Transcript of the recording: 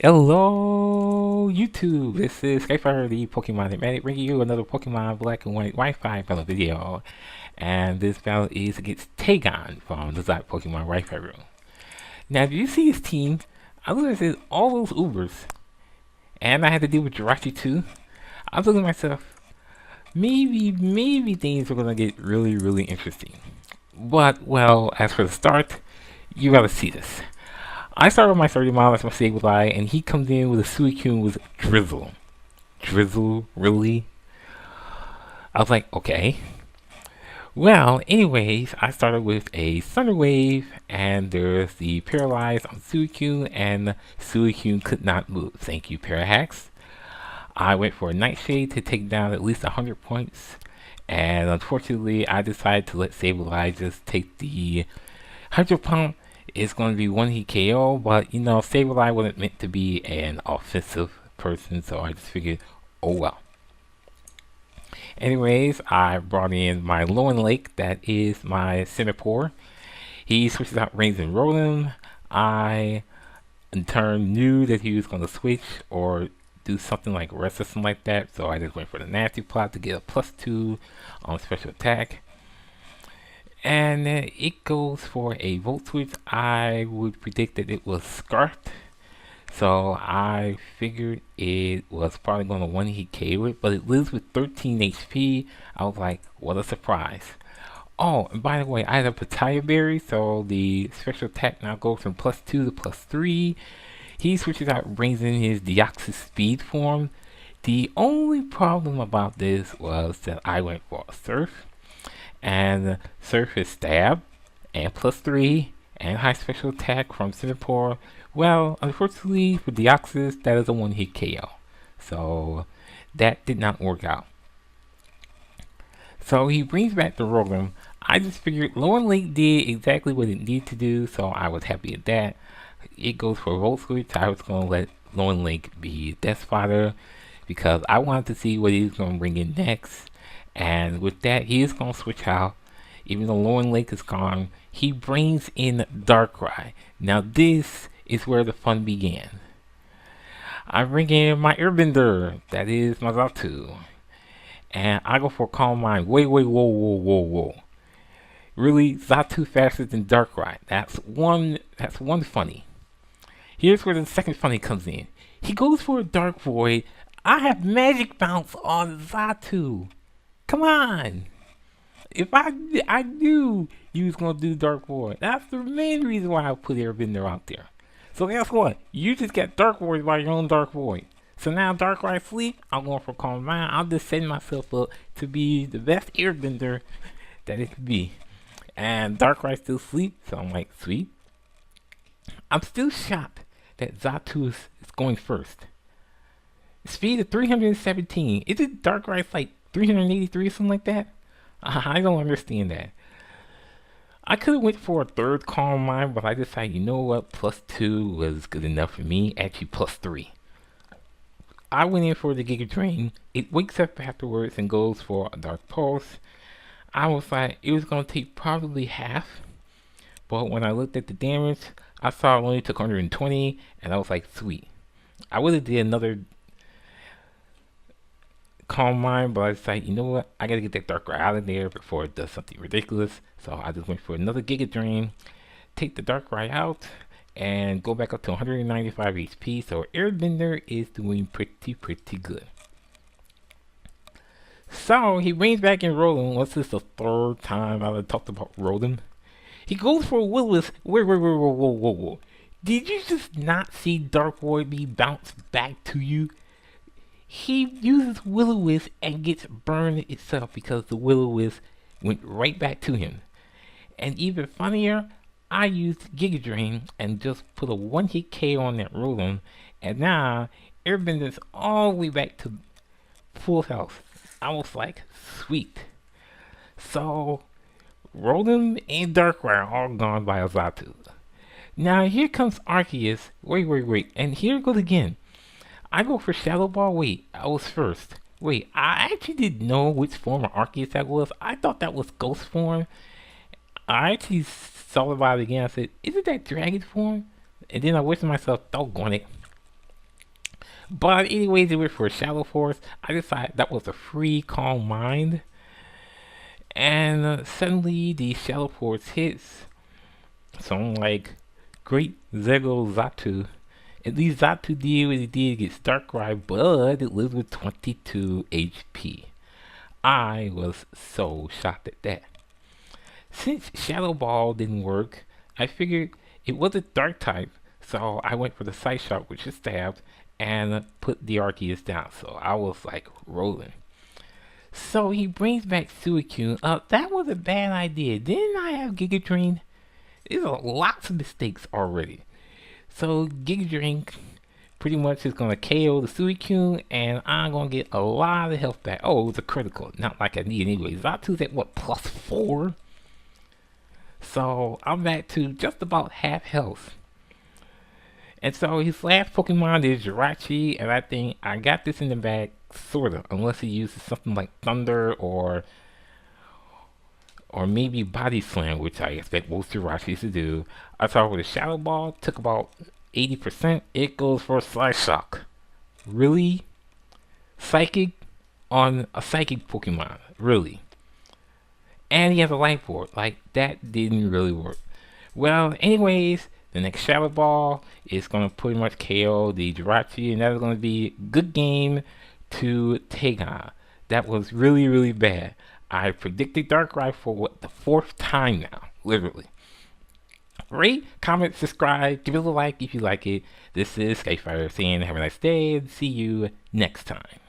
Hello, YouTube. This is Skyfire, the Pokemon Fanatic, bringing you another Pokemon Black and White Wi-Fi battle video. And this battle is against Tagon from the Zot Pokemon Wi-Fi room. Now, do you see his team? I looked at all those Ubers, and I had to deal with Jirachi too. I was looking at myself, maybe things are gonna get really interesting. But well, as for the start, you gotta see this. I started with my 30 mile as my Sableye, and he comes in with a Suicune with Drizzle. Drizzle? Really? I was like, okay. Well, anyways, I started with a Thunder Wave, and there's the Paralyze on Suicune, and Suicune could not move. Thank you, Parahax. I went for a Nightshade to take down at least 100 points, and unfortunately, I decided to let Sableye just take the Hydro Pump. It's going to be one hit KO, but you know, Sableye wasn't meant to be an offensive person, so I just figured, oh well. Anyways, I brought in my Loen Lake, that is my Simipour. He switches out Rains and Rotom. I, in turn, knew that he was going to switch or do something like Rest or something like that, so I just went for the Nasty Plot to get a +2 on special attack. And it goes for a Volt Switch. I would predict that it was Scarfed. So I figured it was probably going to one hit KO it, but it lives with 13 HP. I was like, what a surprise. Oh, and by the way, I had a Pataya Berry, so the special attack now goes from +2 to +3. He switches out, brings in his Deoxys speed form. The only problem about this was that I went for a Surf. And Surf is Stab, and +3, and high special attack from Simipour. Well, unfortunately for Deoxys, that is a one hit KO. So that did not work out. So he brings back the Rotom. I just figured Loen Lake did exactly what it needed to do, so I was happy at that. It goes for Volt Switch. I was going to let Loen Lake be Death Fodder because I wanted to see what he was going to bring in next. And with that, he is going to switch out. Even though Loen Lake is gone, he brings in Darkrai. Now this is where the fun began. I bring in my Airbender, that is my Xatu. And I go for Calm Mind. Wait, whoa. Really, Xatu faster than Darkrai. That's one funny. Here's where the second funny comes in. He goes for a Dark Void. I have Magic Bounce on Xatu. Come on! If I knew you was gonna do Dark Void. That's the main reason why I put Airbender out there. So guess what? You just got Dark Void by your own Dark Void. So now Darkrai sleep, I'm going for Calm Mind. I'll just set myself up to be the best Airbender that it could be. And Darkrai still sleep, so I'm like, sweet. I'm still shocked that Xatu is going first. Speed of 317. Isn't Darkrai's like 383 or something like that? I don't understand that. I could have went for a third Calm Mind, but I decided, you know what, +2 was good enough for me. Actually, +3. I went in for the Giga Drain. It wakes up afterwards and goes for a Dark Pulse. I was like, it was going to take probably half. But when I looked at the damage, I saw it only took 120, and I was like, sweet. I would have did another Calm Mind, but I decided, you know what, I gotta get that Darkrai out of there before it does something ridiculous. So I just went for another Giga Drain, take the Darkrai out, and go back up to 195 HP. So Airbender is doing pretty good. So he brings back in Rotom. What's this, the third time I've talked about Rotom? He goes for Will-O-Wisp. Whoa. Did you just not see Dark Void be bounced back to you? He uses Will-O-Wisp and gets burned itself because the Will-O-Wisp went right back to him. And even funnier, I used Giga Drain and just put a one hit KO on that Rotom, and now Airbender's all the way back to full health. I was like, sweet. So Rotom and Darkrai are all gone by a Xatu. Now here comes Arceus. Wait, and here it goes again. I go for Shadow Ball. Wait, I was first. Wait, I actually didn't know which form of Arceus that was. I thought that was Ghost form. I actually saw about it again. I said, isn't that Dragon form? And then I wished to myself, doggone it. But anyways, it was for Shadow Force. I decided that was a free Calm Mind. And suddenly the Shadow Force hits. So I'm like, great Zego Xatu. At least Xatu did what it did against Darkrai, but it lives with 22 HP. I was so shocked at that. Since Shadow Ball didn't work, I figured it was a dark type, so I went for the Side Shot, which is stabbed, and put the Arceus down. So I was like rolling. So he brings back Suicune. That was a bad idea. Didn't I have Giga Drain? There's lots of mistakes already. So Giga Drain pretty much is gonna KO the Suicune, and I'm gonna get a lot of health back. Oh, it was a critical, not like I need anyway. Xatu's at what, +4? So I'm back to just about half health. And so his last Pokemon is Jirachi, and I think I got this in the bag, sorta, unless he uses something like Thunder or maybe Body Slam, which I expect most Jirachis to do. I saw with a Shadow Ball, took about 80%. It goes for Side Shock. Really? Psychic on a Psychic Pokemon? Really? And he has a Life Orb. Like, that didn't really work. Well, anyways, the next Shadow Ball is going to pretty much KO the Jirachi, and that's going to be a good game to Tagon. That was really, really bad. I predicted Darkrai for what, the 4th time now, literally. Rate, comment, subscribe, give it a like if you like it. This is Skyfire saying have a nice day and see you next time.